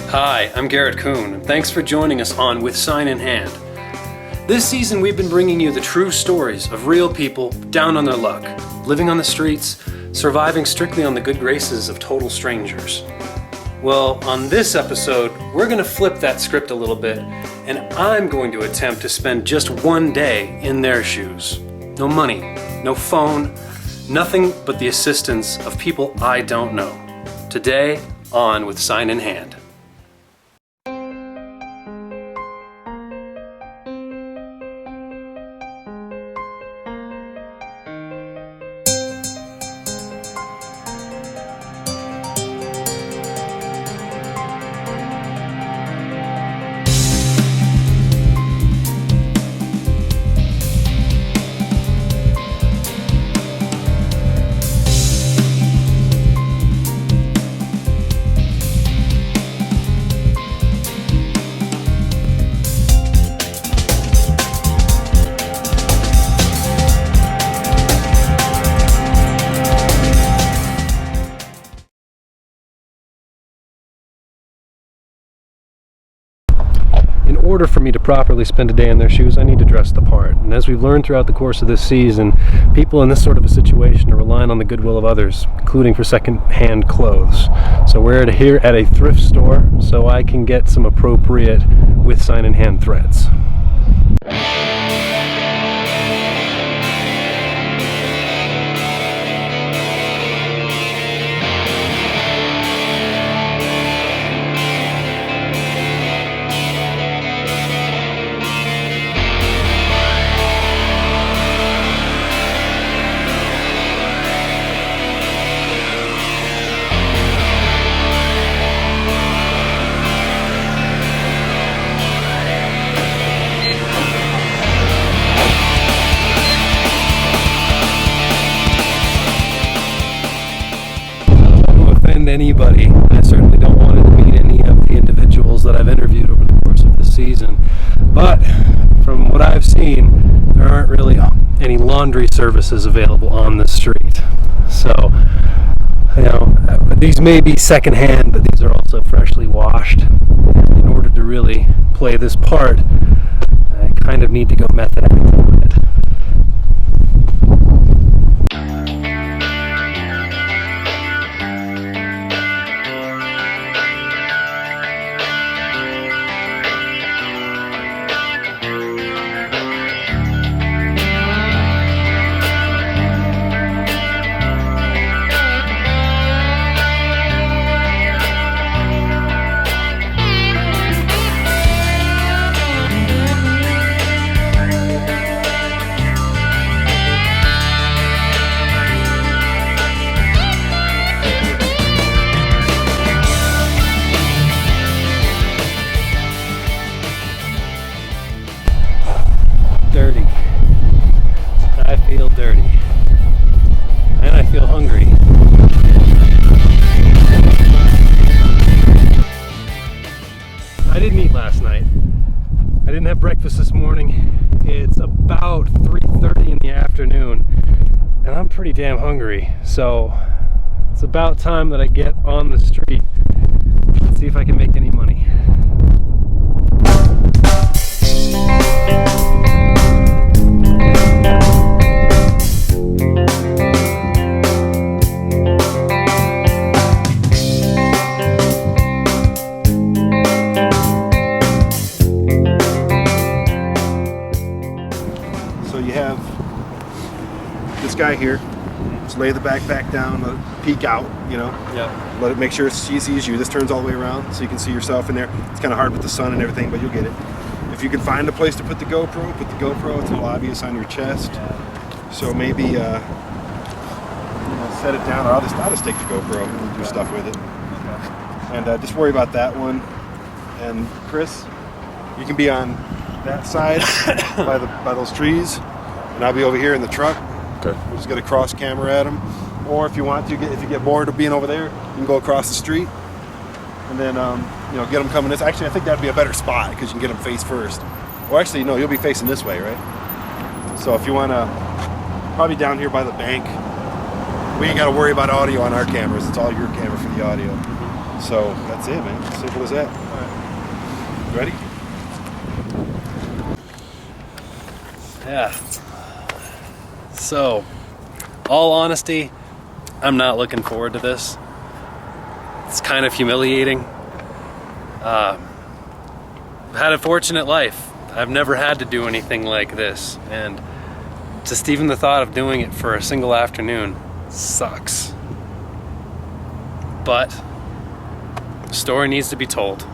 Hi, I'm Garrett Kuhn, and thanks for joining us on With Sign in Hand. This season we've been bringing you the true stories of real people down on their luck, living on the streets, surviving strictly on the good graces of total strangers. Well, on this episode, we're going to flip that script a little bit, and I'm going to attempt to spend just one day in their shoes. No money, no phone, nothing but the assistance of people I don't know. Today, on With Sign in Hand. In order for me to properly spend a day in their shoes, I need to dress the part. And as we've learned throughout the course of this season, people in this sort of a situation are relying on the goodwill of others, including for second-hand clothes. So we're here at a thrift store so I can get some appropriate With Sign in Hand threads. Anybody. I certainly don't want to meet any of the individuals that I've interviewed over the course of this season, but from what I've seen, there aren't really any laundry services available on the street. So, you know, these may be secondhand, but these are also freshly washed. In order to really play this part, I kind of need to go method acting on it. Dirty. I feel dirty. And I feel hungry. I didn't eat last night. I didn't have breakfast this morning. It's about 3:30 in the afternoon, and I'm pretty damn hungry. So it's about time that I get on the street and see if I can make any money. So you have this guy here. Just lay the backpack down, let it peek out, you know. Yeah. Let it make sure she sees you. This turns all the way around so you can see yourself in there. It's kind of hard with the sun and everything, but you'll get it. If you can find a place to put the GoPro, put the GoPro. It's a little obvious on your chest. So maybe you know, set it down, or I'll just take the GoPro and do stuff with it. And just worry about that one. And Chris, you can be on that side by those trees, and I'll be over here in the truck. Okay. We'll just get a cross camera at them. Or if you want to, if you get bored of being over there, you can go across the street, and then you know, get them coming this. Actually, I think that'd be a better spot because you can get them face first. Or actually, no, you'll be facing this way, right? So if you want to, probably down here by the bank. We ain't got to worry about audio on our cameras. It's all your camera for the audio. So that's it, man. Simple as that. Ready? Yeah. So, all honesty, I'm not looking forward to this. It's kind of humiliating. I've had a fortunate life. I've never had to do anything like this, and just even the thought of doing it for a single afternoon sucks. But the story needs to be told.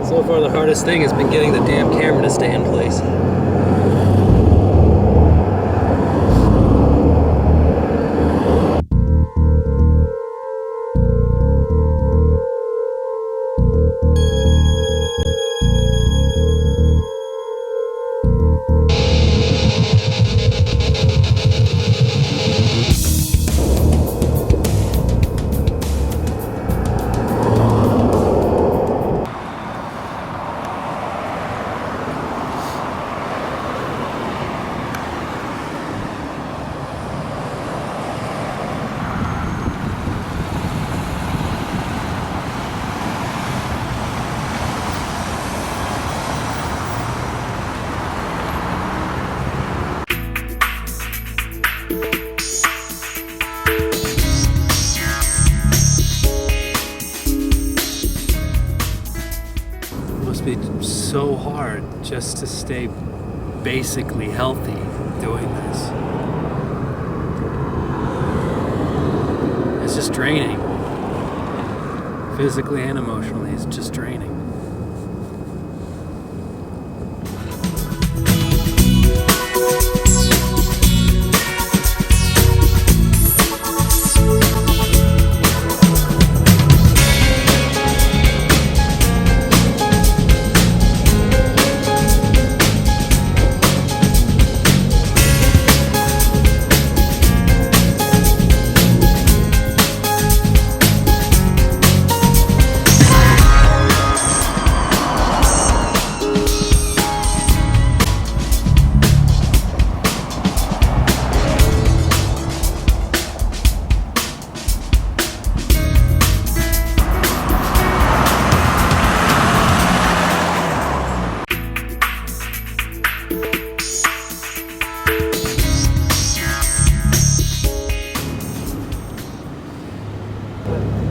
So far the hardest thing has been getting the damn camera to stay in place. Must be so hard just to stay basically healthy doing this. It's just draining. Physically and emotionally, it's just draining.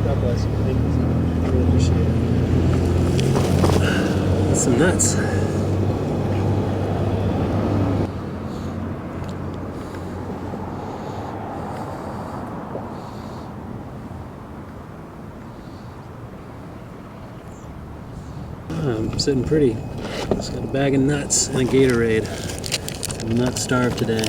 God bless you. Thank you so much. I really appreciate it. That's some nuts. I'm sitting pretty. Just got a bag of nuts and a Gatorade. I'm nut starved today.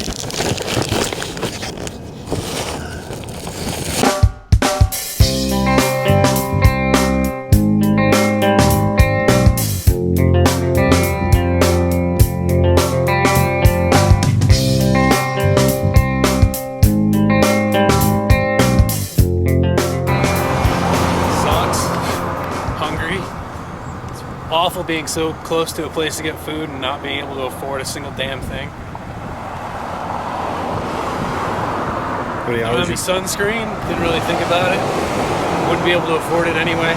Awful being so close to a place to get food and not being able to afford a single damn thing. What I don't have any sunscreen, didn't really think about it. Wouldn't be able to afford it anyway.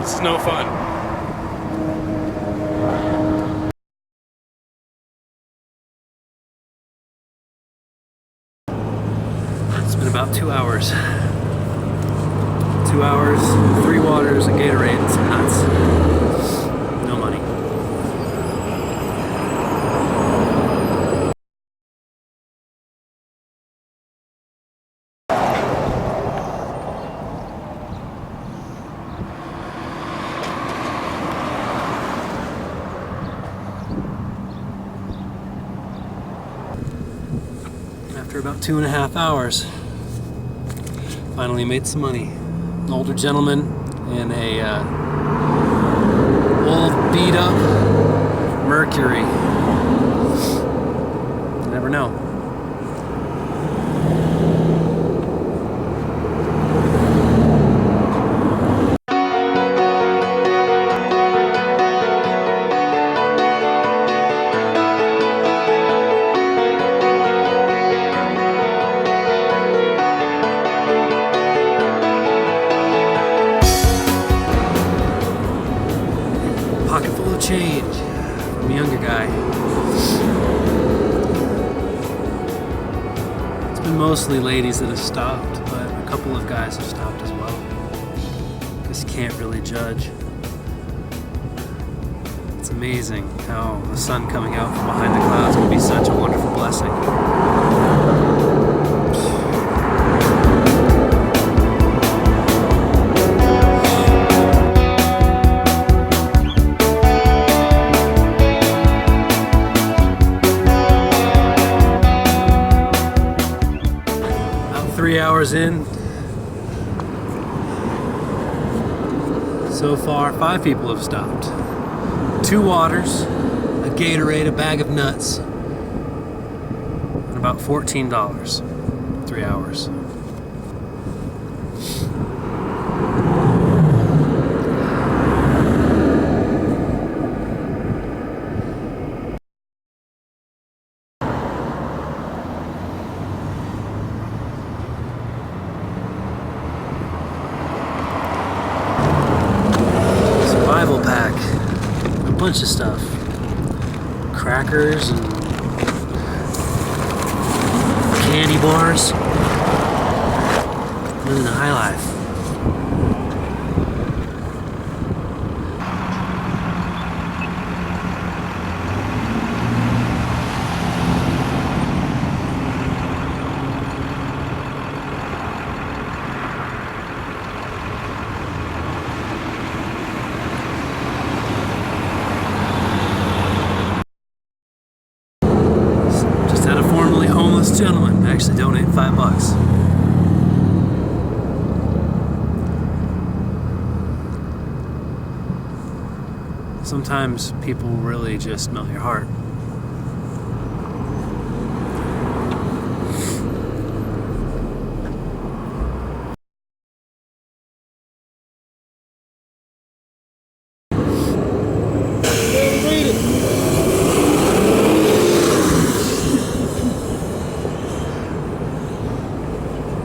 It's no fun. 2 hours. 2 hours, 3 waters, a Gatorade, and some nuts. No money. After about 2.5 hours, finally made some money. An older gentleman in a old beat up Mercury. You never know. Pocket full of change from a younger guy. It's been mostly ladies that have stopped, but a couple of guys have stopped as well. Just can't really judge. It's amazing how the sun coming out from behind the clouds can be such a wonderful blessing. About 3 hours in. So far, 5 people have stopped. 2 waters, a Gatorade, a bag of nuts, and about $14. 3 hours. Survival pack. A bunch of stuff. Crackers and candy bars. Living the high life. Had a formerly homeless gentleman actually donate $5. Sometimes people really just melt your heart.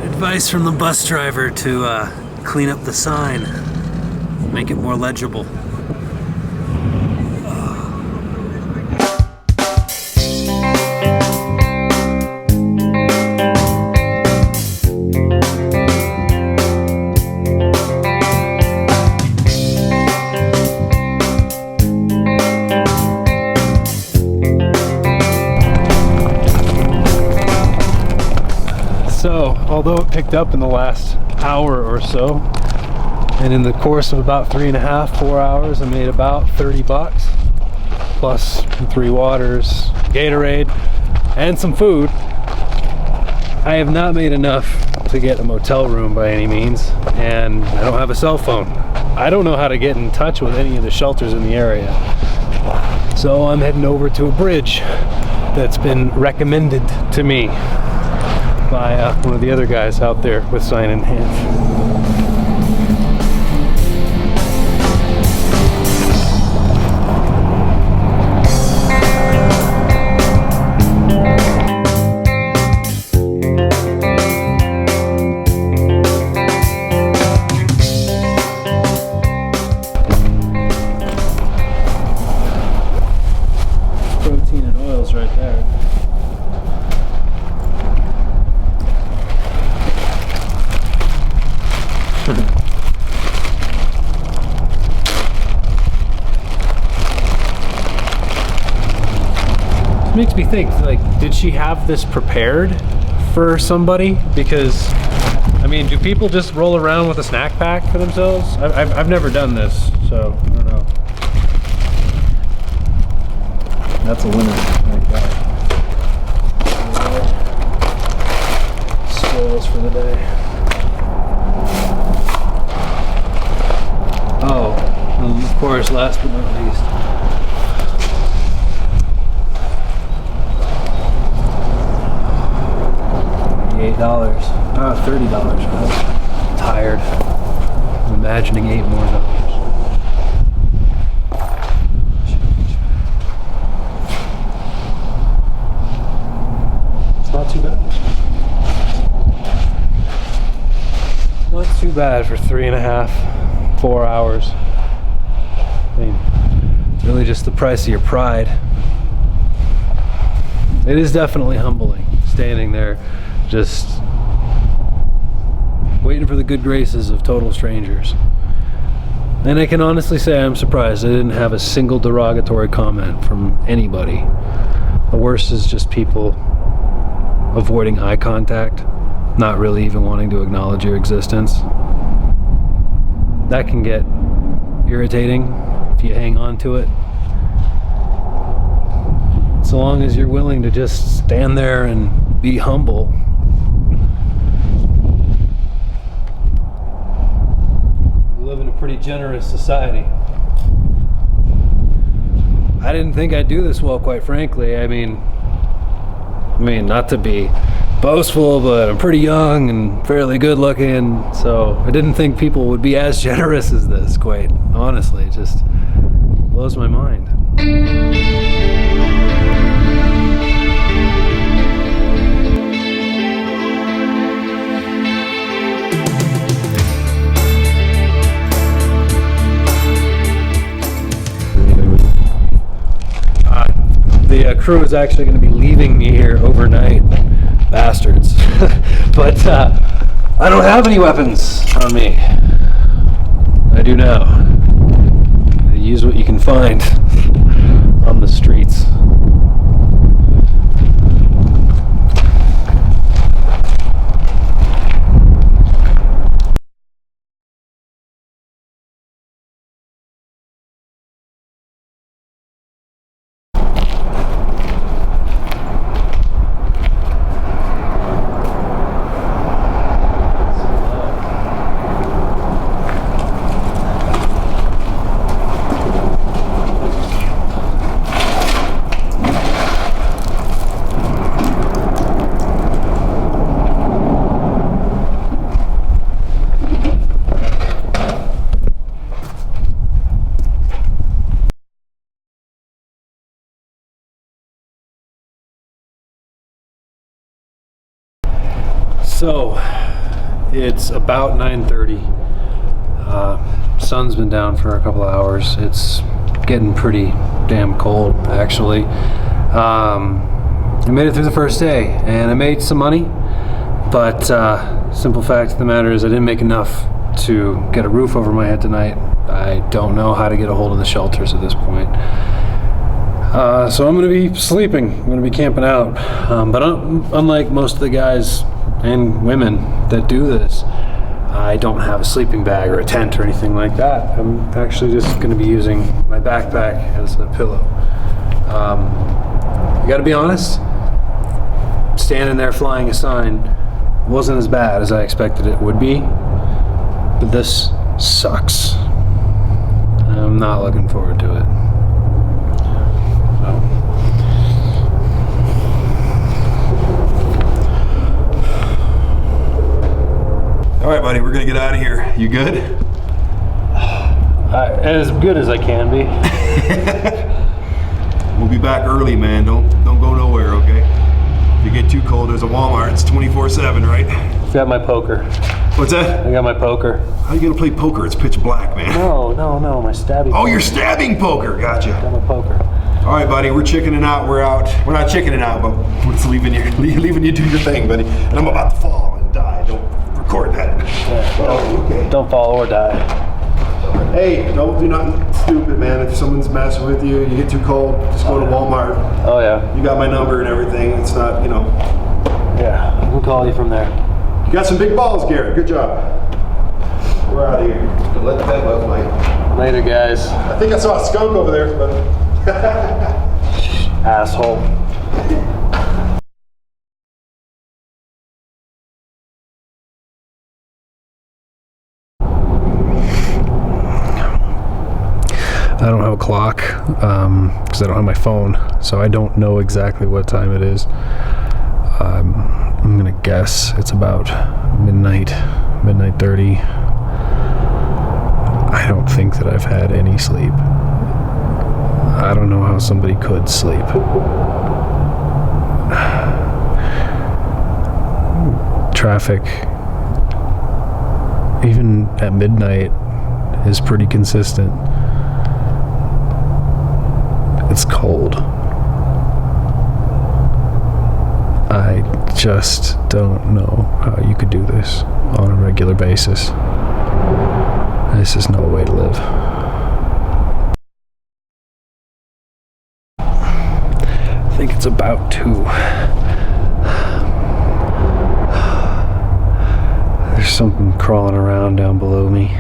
Advice from the bus driver to clean up the sign, make it more legible. So, although it picked up in the last hour or so, and in the course of about 3.5, 4 hours, I made about $30, plus 3 waters, Gatorade, and some food. I have not made enough to get a motel room by any means, and I don't have a cell phone. I don't know how to get in touch with any of the shelters in the area. So I'm heading over to a bridge that's been recommended to me by one of the other guys out there with sign in hand. Protein and oils right there. It makes me think, like, did she have this prepared for somebody? Because, I mean, do people just roll around with a snack pack for themselves? I've never done this, so I don't know. That's a winner like that. Spoils for the day. Oh, and of course, last but not least. $8. $30. I'm tired. I'm imagining $8 more. It's not too bad. Not too bad for 3.5, 4 hours. I mean, really just the price of your pride. It is definitely humbling, standing there just waiting for the good graces of total strangers. And I can honestly say I'm surprised I didn't have a single derogatory comment from anybody. The worst is just people avoiding eye contact, not really even wanting to acknowledge your existence. That can get irritating if you hang on to it. So long as you're willing to just stand there and be humble. We live in a pretty generous society. I didn't think I'd do this well, quite frankly. I mean, not to be boastful, but I'm pretty young and fairly good looking, so I didn't think people would be as generous as this, quite honestly. It just blows my mind. The crew is actually going to be leaving me here overnight, bastards. But I don't have any weapons on me. I do now. Use what you can find on the streets. So it's about 9:30. Sun's been down for a couple of hours. It's getting pretty damn cold, actually. I made it through the first day and I made some money, but simple fact of the matter is I didn't make enough to get a roof over my head tonight. I don't know how to get a hold of the shelters at this point. So I'm going to be sleeping. I'm going to be camping out. But unlike most of the guys and women that do this, I don't have a sleeping bag or a tent or anything like that. I'm actually just going to be using my backpack as a pillow. I got to be honest, standing there flying a sign wasn't as bad as I expected it would be, but this sucks. I'm not looking forward to it. All right, buddy, we're gonna get out of here. You good? As good as I can be. We'll be back early, man. Don't go nowhere, okay? If you get too cold, there's a Walmart. It's 24/7, right? I got my poker. What's that? I got my poker. How you gonna play poker? It's pitch black, man. No, my stabbing. Oh, you're stabbing poker. Gotcha. I got my poker. All right, buddy, we're chickening out. We're out. We're not chickening out, but we're just leaving you do your thing, buddy. And I'm about to fall and die. Don't record that. Yeah, okay. Don't fall or die. Hey, don't do nothing stupid, man. If someone's messing with you, you get too cold, just go to Walmart. Oh yeah. You got my number and everything. It's not, you know. Yeah, we'll call you from there. You got some big balls, Garrett. Good job. We're out of here. Let the bed bugs, Mike. Later, guys. I think I saw a skunk over there, but. Asshole. I don't have a clock because I don't have my phone, so I don't know exactly what time it is. I'm gonna guess it's about midnight 30. I don't think that I've had any sleep. I don't know how somebody could sleep. Traffic, even at midnight, is pretty consistent. It's cold. I just don't know how you could do this on a regular basis. This is no way to live. I think it's about 2. There's something crawling around down below me.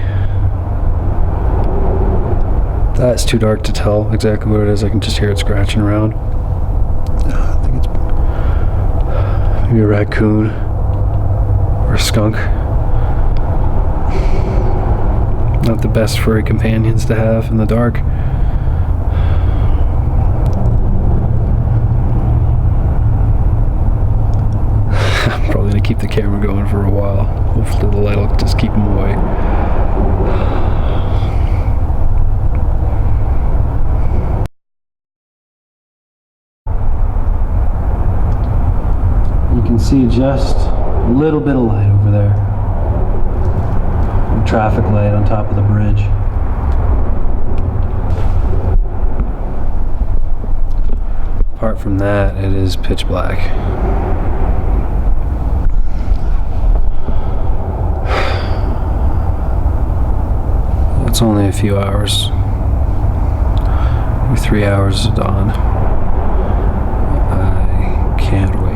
It's too dark to tell exactly what it is. I can just hear it scratching around. I think it's maybe a raccoon or a skunk. Not the best furry companions to have in the dark. I'm probably going to keep the camera going for a while. Hopefully the light will just keep them away. You can see just a little bit of light over there. A traffic light on top of the bridge. Apart from that, it is pitch black. It's only a few hours. Maybe 3 hours of dawn. I can't wait.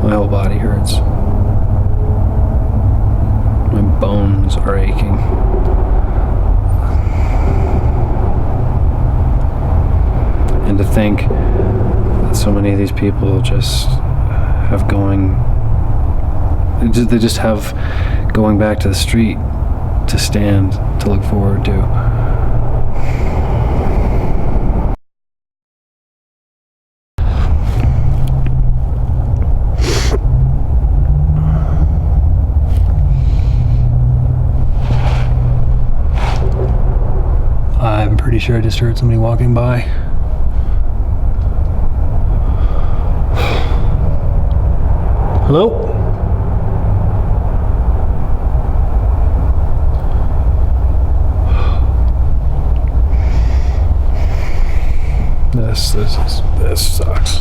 My whole body hurts. My bones are aching. And to think that so many of these people just have they just have going back to the street to stand to look forward to. I'm pretty sure I just heard somebody walking by. Hello? This sucks.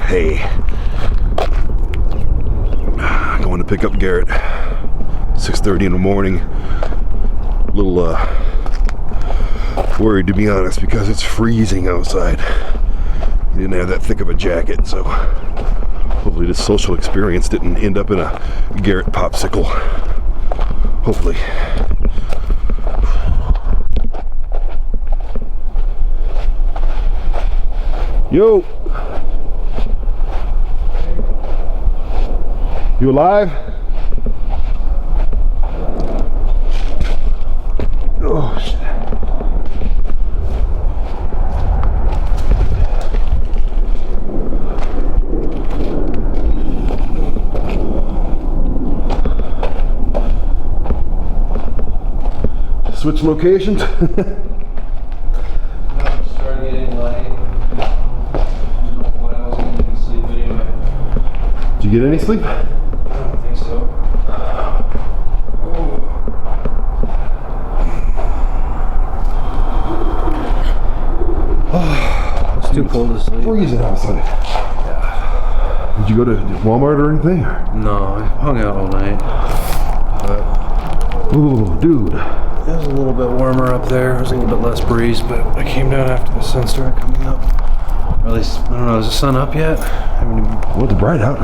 Hey, going to pick up Garrett. 6:30 in the morning. A little worried, to be honest, because it's freezing outside. He didn't have that thick of a jacket, so hopefully this social experience didn't end up in a Garrett popsicle. Hopefully. Yo! You alive? Oh, shit. switch locations. Started getting light. What I wasn't even sleep anyway. Did you get any sleep? I don't think so. It's too cold to sleep. Freezing outside. Yeah. Did you go to Walmart or anything? No, I hung out all night. But Ooh, dude. it was a little bit warmer up there. It was a little bit less breeze, but I came down after the sun started coming up. Or at least, I don't know, is the sun up yet? I haven't even... Well, it's bright out.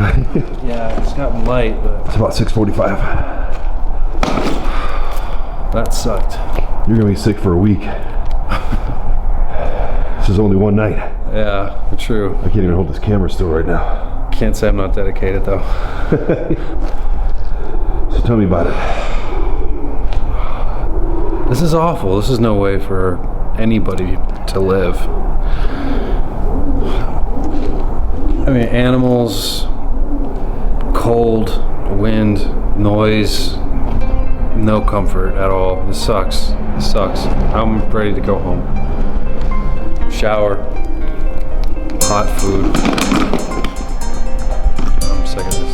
Yeah, it's gotten light, but... It's about 6:45. That sucked. You're gonna be sick for a week. This is only one night. Yeah, true. I can't even hold this camera still right now. Can't say I'm not dedicated, though. So tell me about it. This is awful. This is no way for anybody to live. I mean, animals, cold, wind, noise, no comfort at all. This sucks. This sucks. I'm ready to go home. Shower, hot food. I'm sick of this.